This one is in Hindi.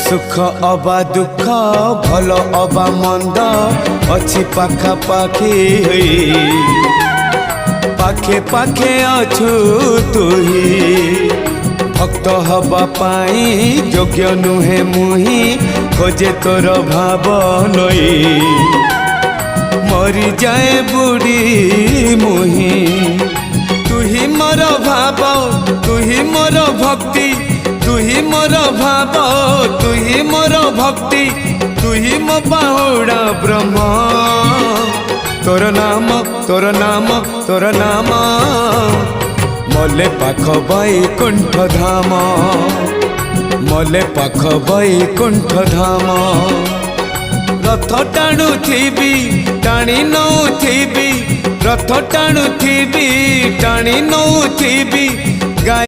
सुख अबा दुख भल अबा मंद अच्छी पाखापाखी पाखे पाखे अछु तुही भक्त हवा पाई योग्य नुहे मुही खोजे तोर भाव नई मरी जाए बुढ़ी मुही तुही मोर भाव तुही मोर भक्ति तुही मोर भाव तुही मोर भक्ति तुही मो बाहुड़ा ब्रह्म तोर नाम तोर नाम तोर नाम मले पाख बैकुंठ धाम मले पाख बैकुंठ धाम रथ टाणु थी टाणी नौ थी रथ टाणु थी टाणी नौ थी